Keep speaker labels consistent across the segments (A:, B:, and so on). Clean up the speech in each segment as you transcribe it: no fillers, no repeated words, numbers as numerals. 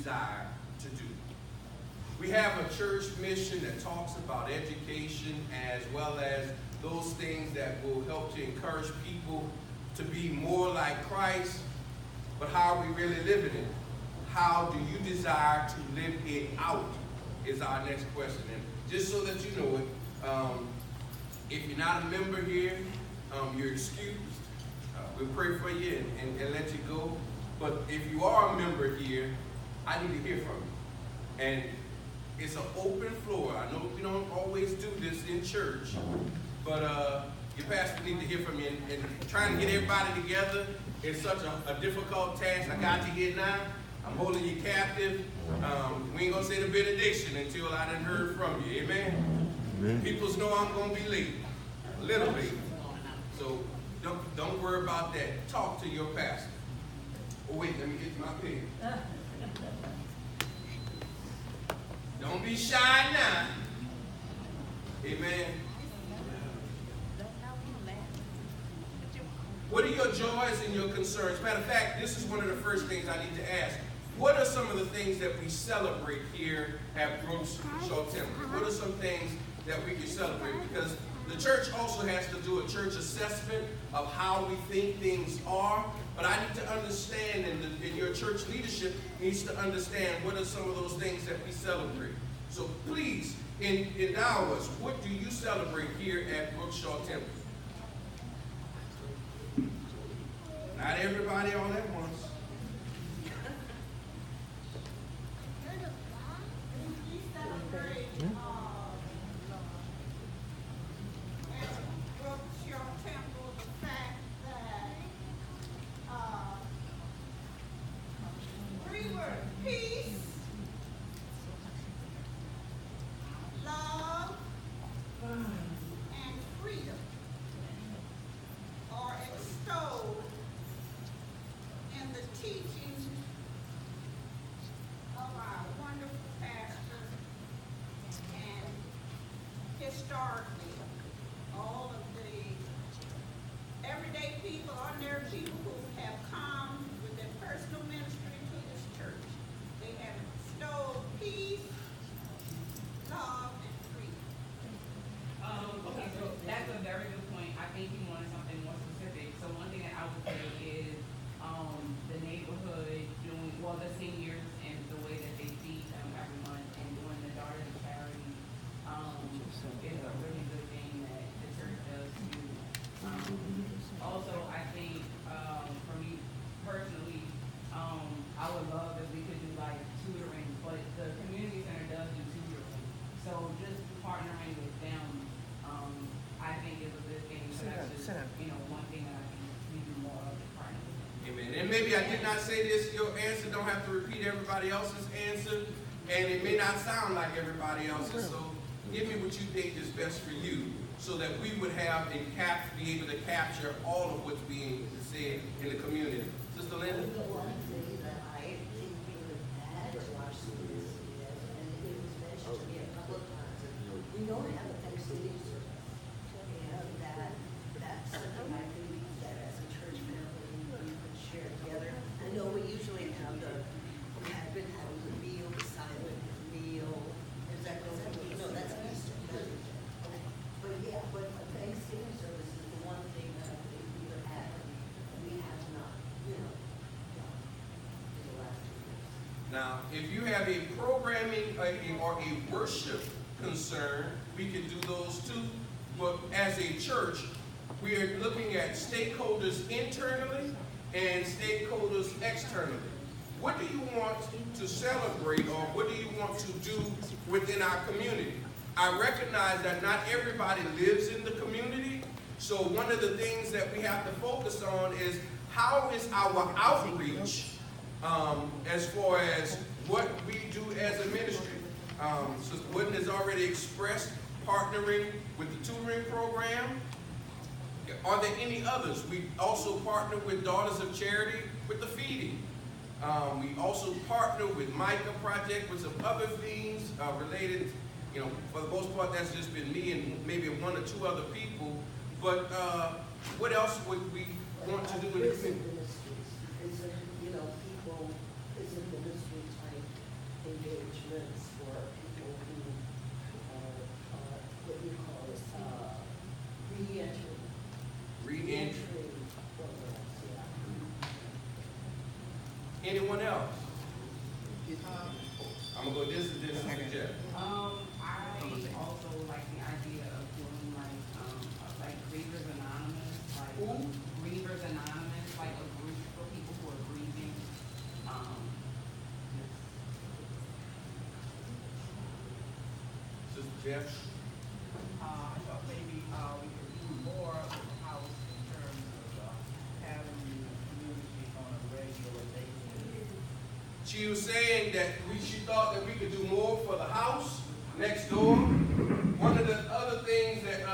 A: desire to do. We have a church mission that talks about education as well as those things that will help to encourage people to be more like Christ. But how are we really living it? How do you desire to live it out is our next question. And just so that you know it, if you're not a member here, you're excused. We'll pray for you and let you go. But if you are a member here, I need to hear from you. And it's an open floor. I know we don't always do this in church, but your pastor needs to hear from you. And trying to get everybody together is such a difficult task. I got you here now. I'm holding you captive. We ain't going to say the benediction until I done heard from you. Amen? Amen. People know I'm going to be late. A little late. So don't worry about that. Talk to your pastor. Oh, wait, let me get my pen. Don't be shy now. Amen. What are your joys and your concerns? Matter of fact, this is one of the first things I need to ask. What are some of the things that we celebrate here at Brooks Shaw Temple? What are some things that we can celebrate? Because the church also has to do a church assessment of how we think things are. But I need to understand, and your church leadership needs to understand what are some of those things that we celebrate. So please, endow us. What do you celebrate here at Brooks Shaw Temple? Not everybody all at once.
B: We celebrate at Brooks Shaw Temple the fact that we were peace, love, and freedom are extolled in the teachings of our wonderful pastor, and historically, all of the everyday people, ordinary people who have come with their personal ministry to this church, they have extolled peace, love, and freedom.
C: Okay, so that's a very good point. I think you wanted something more specific. So one thing that I would say is the neighborhood doing, well, the seniors and the way that they feed them every month and doing the Daughters of Charity is a really good thing that the church does too. Also, I think for me personally, I would love if we could do like tutoring, but the community center does do tutoring. So just partnering with them, I think is a good thing. So that's just, one thing that I think we do more of is partnering with them.
A: Amen. And maybe I did not say this. Your answer don't have to repeat everybody else's answer, and it may not sound like everybody else's. So give me what you think is best for you, so that we would have and be able to capture all of what's being said in the community. Sister Linda?
D: The one thing that I think we would add to our students is, and it was mentioned to me a couple of times, we don't have a Thanksgiving service. And that's something I believe that as a church family, we could share together. I know we usually have we have been having the meal, the silent meal. Is that going? No, that's Easter. But yeah, but a Thanksgiving service is the one thing that I think we would add. We have not, in the last 2 years.
A: Now, if you have a programming or a worship concern, we can do those too. But as a church, we are looking at stakeholders internally and stakeholders externally. What do you want to celebrate, or what do you want to do within our community? I recognize that not everybody lives in the community, so one of the things that we have to focus on is how is our outreach as far as what we do as a ministry. Sister Wooden has already expressed partnering with the tutoring program. Are there any others? We also partner with Daughters of Charity with the feeding. We also partner with Micah Project with some other things related. For the most part, that's just been me and maybe 1 or 2 other people. But what else would we want to do in the community?
D: Prison ministries, people, prison ministry type
A: Anyone else? I'm gonna go this and this and Jeff.
C: I also like the idea of doing like Grievers Anonymous, like
A: Who?
C: Grievers Anonymous, like a group for people who are grieving.
A: Sister Jeff?
E: I thought maybe we could do more of the house in terms of having the community on a regular basis.
A: She was saying that she thought that we could do more for the house next door. One of the other things that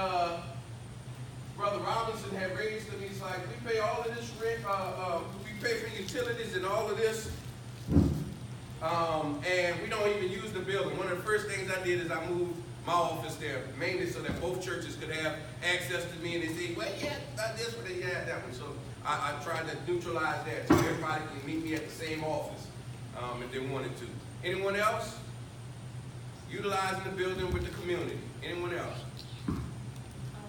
A: Brother Robinson had raised to me is like, we pay all of this rent, we pay for utilities and all of this, and we don't even use the building. One of the first things I did is I moved my office there, mainly so that both churches could have access to me, and they say, well, yeah, not this one, yeah, that one. So I tried to neutralize that so everybody can meet me at the same office if they wanted to. Anyone else? Utilizing the building with the community. Anyone else?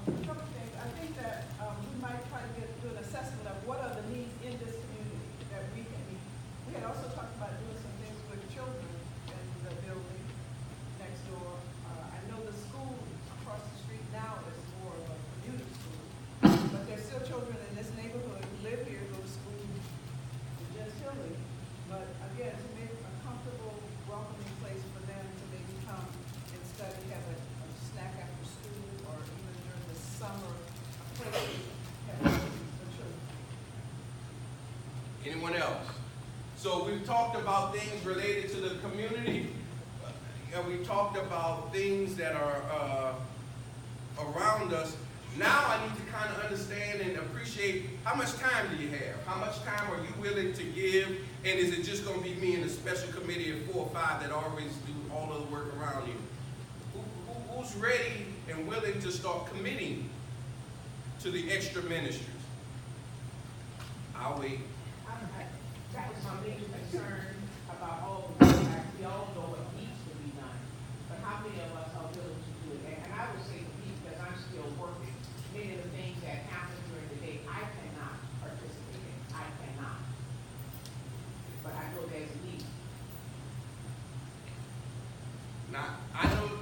F: A couple things. I think that we might try to do an assessment of what are the needs in this community that we can meet. We had also talked about doing some things with children in the building next door. I know the school across the street now is more of a community school, but there's still children in this neighborhood who live here, go to school in Gentilly. But again, to make a comfortable, welcoming place for them to maybe come and study, have a snack after school, or even during the summer, a place to have for children.
A: Anyone else? So we've talked about things related to the community, and we talked about things that are around us. Now I need to kind of understand and appreciate how much time do you have? How much time are you willing to give? And is it just going to be me and a special committee of 4 or 5 that always do all of the work around you? Who's ready and willing to start committing to the extra ministries? I'll wait.
G: That was my biggest concern about all of this. We all know what needs to be done, but how many of us are willing to do it? And I would say to me, because I'm still working, many of the things that happen during the day, I cannot participate in. I cannot. But I know there's a need.
A: Now, I know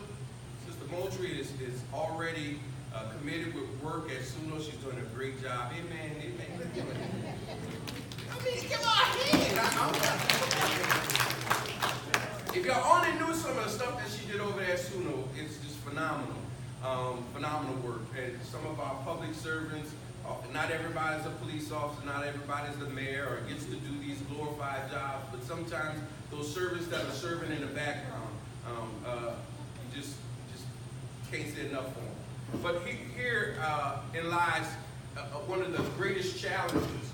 A: Sister Moultrie is already committed with work at Suno. She's doing a great job. Amen. Amen. I mean, come on, if y'all only knew some of the stuff that she did over there at Suno, it's just phenomenal. Phenomenal work. And some of our public servants, not everybody's a police officer, not everybody's the mayor or gets to do these glorified jobs, but sometimes those servants that are serving in the background, you just can't say enough for them. But here lies one of the greatest challenges.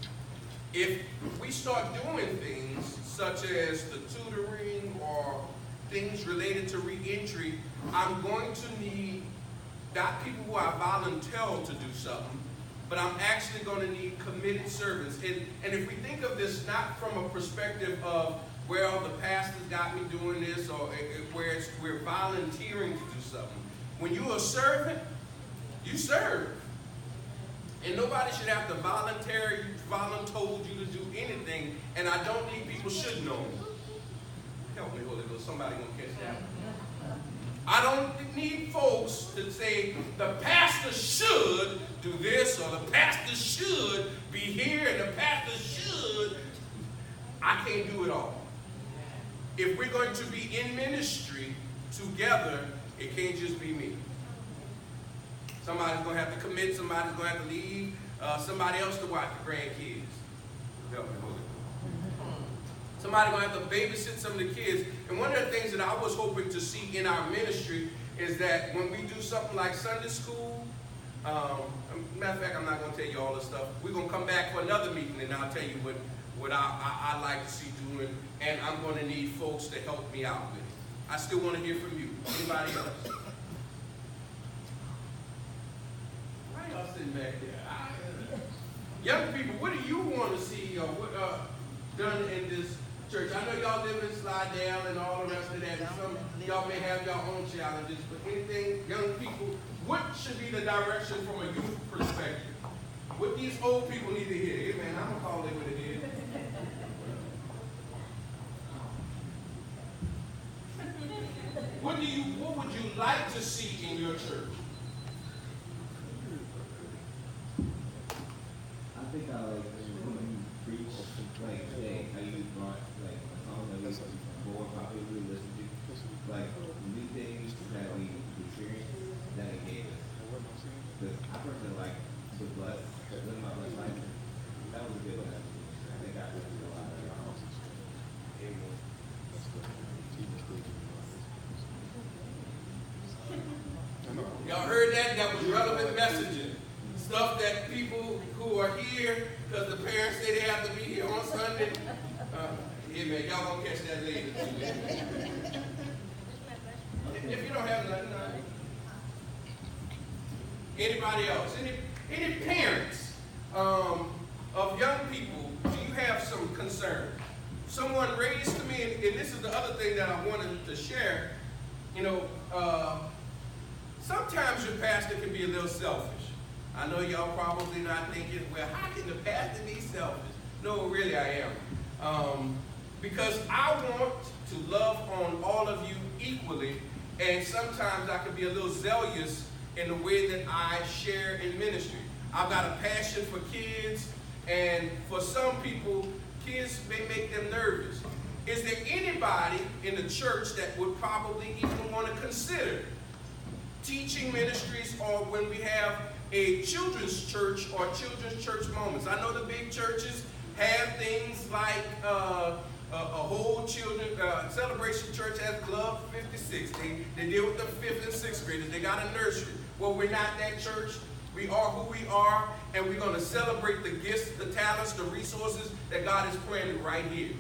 A: If we start doing things such as the tutoring or things related to reentry, I'm going to need not people who are volunteer to do something, but I'm actually going to need committed servants. And if we think of this not from a perspective of, well, the pastor's got me doing this, or where we're volunteering to do something. When you're a servant, you serve. And nobody should have to voluntold you to do anything, and I don't need people should know me. Help me, Holy Ghost, somebody gonna catch that. I don't need folks to say, the pastor should do this, or the pastor should be here, and the pastor should. I can't do it all. If we're going to be in ministry together, it can't just be me. Somebody's going to have to commit, somebody's going to have to leave, somebody else to watch the grandkids. Help me, Holy Ghost. Somebody's going to have to babysit some of the kids. And one of the things that I was hoping to see in our ministry is that when we do something like Sunday school, matter of fact, I'm not going to tell you all this stuff. We're going to come back for another meeting, and I'll tell you what I like to see doing, and I'm going to need folks to help me out with it. I still want to hear from you. Anybody else? Why y'all sitting back there? Young people, what do you want to see done in this church? I know y'all live in Slidell and all the rest of that. Some y'all may have your own challenges, but anything, young people, what should be the direction from a youth perspective? What these old people need to hear? Hey, man, I'm going to call it what it is. What would you like to see in your church?
H: I think I like when you preach, like today, how you brought like a song that was more popular to listen to, like new things that we experienced that it gave us. Because I personally like the bless, living my blessed life. That was a good one. I think I listened to a lot of it.
A: Y'all heard that? That was relevant messaging. Stuff that people who are here, because the parents say they have to be here on Sunday. Yeah, man, y'all gonna catch that later too. If you don't have nothing, anybody else? Any parents of young people, do you have some concern? Someone raised to me, and this is the other thing that I wanted to share. Sometimes your pastor can be a little selfish. I know y'all probably not thinking, well, how can the pastor be selfish? No, really I am. Because I want to love on all of you equally, and sometimes I can be a little zealous in the way that I share in ministry. I've got a passion for kids, and for some people, kids may make them nervous. Is there anybody in the church that would probably even want to consider teaching ministries, or when we have a children's church or children's church moments? I know the big churches have things like a whole children celebration. Church has Club 56. They deal with the 5th and 6th graders. They got a nursery. Well, we're not that church. We are who we are, and we're going to celebrate the gifts, the talents, the resources that God has planted right here.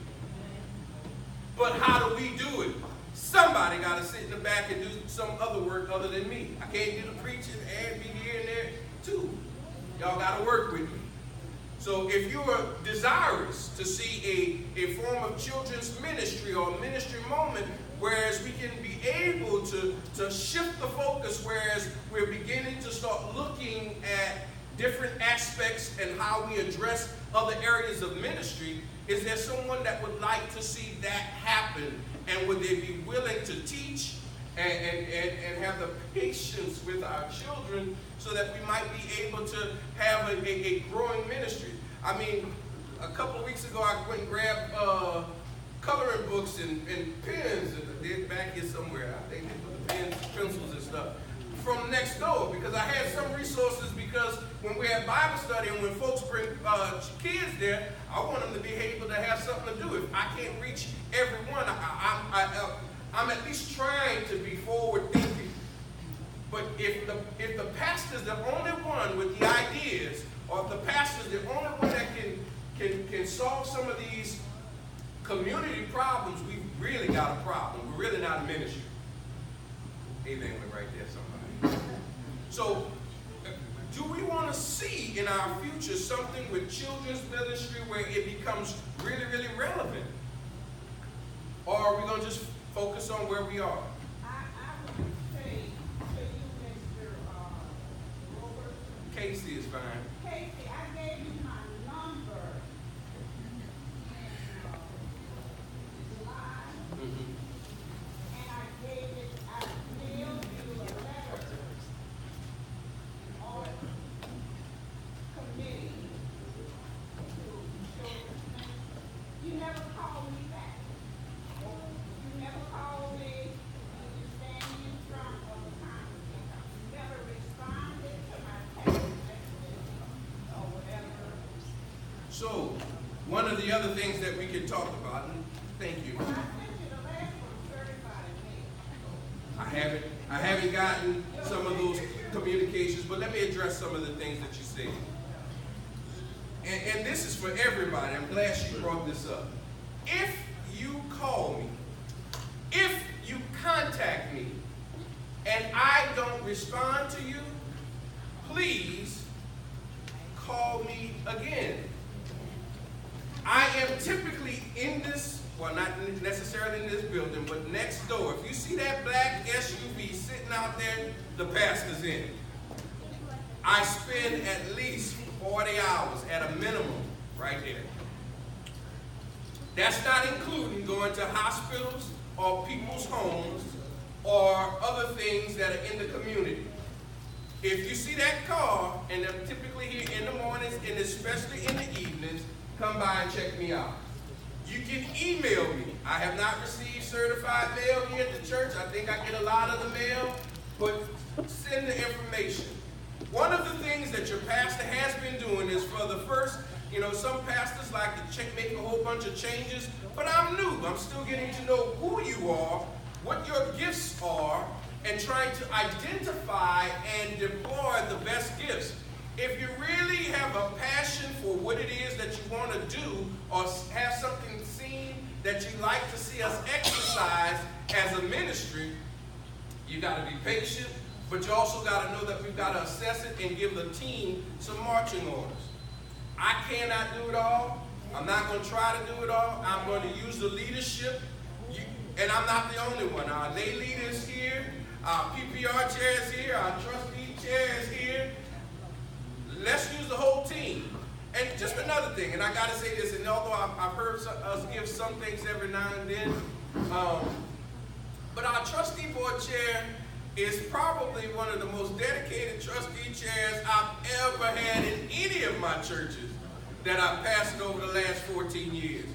A: But how do we do it? Somebody got to sit in the back and do some other work other than me. I can't do the preaching and be here and there too. Y'all got to work with me. So if you are desirous to see a form of children's ministry or ministry moment, whereas we can be able to shift the focus, whereas we're beginning to start looking at different aspects and how we address other areas of ministry, is there someone that would like to see that happen? And would they be willing to teach and have the patience with our children so that we might be able to have a growing ministry? I mean, a couple of weeks ago, I went and grabbed coloring books and pens, and they're back here somewhere. I think they put the pens, pencils, and stuff from next door, because I had some resources, because when we have Bible study and when folks bring kids there, I want them to be able to have something to do. If I can't reach everyone, I'm at least trying to be forward thinking. But if the pastor's the only one with the ideas, or if the pastor's the only one that can solve some of these community problems, we've really got a problem. We're really not a ministry. Amen went right there, somebody. So, do we want to see in our future something with children's ministry where it becomes really, really relevant? Or are we going to just focus on where we are?
B: I would say to you, Mr. Roberson.
A: KC is fine.
B: Casey, I gave you my number in July, and I mailed you a letter on committee to children. You never called me back. You never called me when you stand in front of the Congress. You never responded to my text messages or whatever.
A: So, one of the other things that we can talk about, and thank you.
B: Well, I sent you the last one certified mail.
A: I haven't gotten some of those communications, but let me address some of the things that you said. And this is for everybody. I'm glad she brought this up. If you call me, if you contact me, and I don't respond to you, please call me again. I am typically in this, well, not necessarily in this building, but next door. If you see that black SUV sitting out there, the pastor's in it. I spend at least 40 hours at a minimum right there. That's not including going to hospitals or people's homes or other things that are in the community. If you see that car, and they're typically here in the mornings and especially in the evenings, come by and check me out. You can email me. I have not received certified mail here at the church. I think I get a lot of the mail, but send the information. One of the things that your pastor has been doing is for the first, some pastors like to make a whole bunch of changes, but I'm new. I'm still getting to know who you are, what your gifts are, and trying to identify and deploy the best gifts. If you really have a passion for what it is that you want to do, or have something seen that you like to see us exercise as a ministry, you got to be patient, but you also got to know that we've got to assess it and give the team some marching orders. I cannot do it all. I'm not going to try to do it all. I'm going to use the leadership, and I'm not the only one. Our lay leaders here, our PPR chair is here, our trustee chair is here. Let's use the whole team. And just another thing, and I got to say this, and although I've heard us give some things every now and then, but our trustee board chair is probably one of the most dedicated trustee chairs I've ever had in any of my churches that I've pastored over the last 14 years.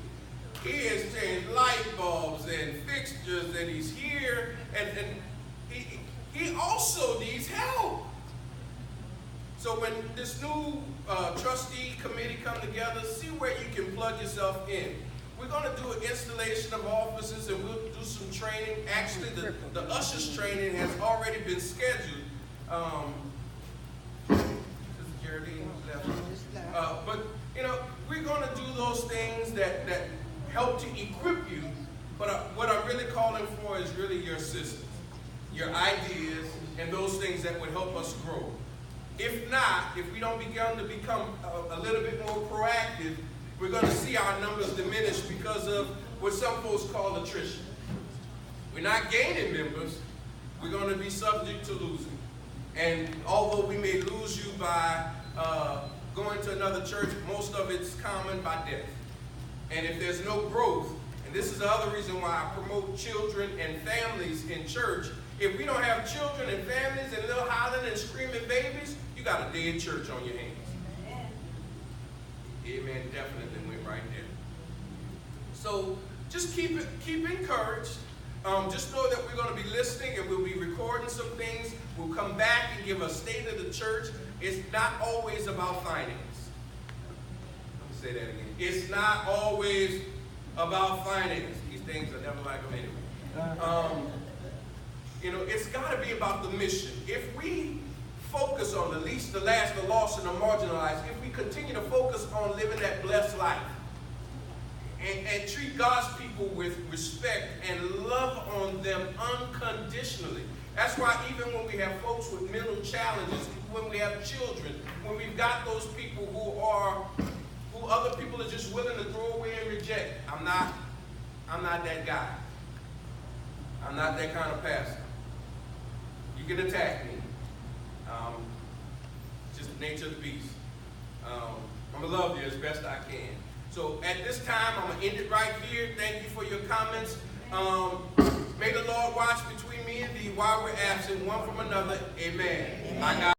A: He has changed light bulbs and fixtures, and he's here, and he also needs help. So when this new trustee committee come together, see where you can plug yourself in. We're going to do an installation of offices, and we'll do some training. Actually, the ushers training has already been scheduled. This is Geraldine left. But we're going to do those things that help to equip you. But what I'm really calling for is really your assistance, your ideas, and those things that would help us grow. If not, if we don't begin to become a little bit more proactive, we're going to see our numbers diminish because of what some folks call attrition. We're not gaining members. We're going to be subject to losing. And although we may lose you by going to another church, most of it's common by death. And if there's no growth, and this is the other reason why I promote children and families in church, if we don't have children and families and little hollering and screaming babies, you got a dead church on your hands. Amen, definitely went right there. So just keep encouraged. Just know that we're going to be listening, and we'll be recording some things. We'll come back and give a state of the church. It's not always about finance. Let me say that again. It's not always about finance. These things are never like them anyway. It's got to be about the mission. If we focus on the least, the last, the lost, and the marginalized, if we continue to focus on living that blessed life and treat God's people with respect and love on them unconditionally. That's why even when we have folks with mental challenges, when we have children, when we've got those people who other people are just willing to throw away and reject, I'm not that guy. I'm not that kind of pastor. You can attack me. Just the nature of the beast. I'm going to love you as best I can. So at this time, I'm going to end it right here. Thank you for your comments. May the Lord watch between me and thee while we're absent one from another. Amen. I got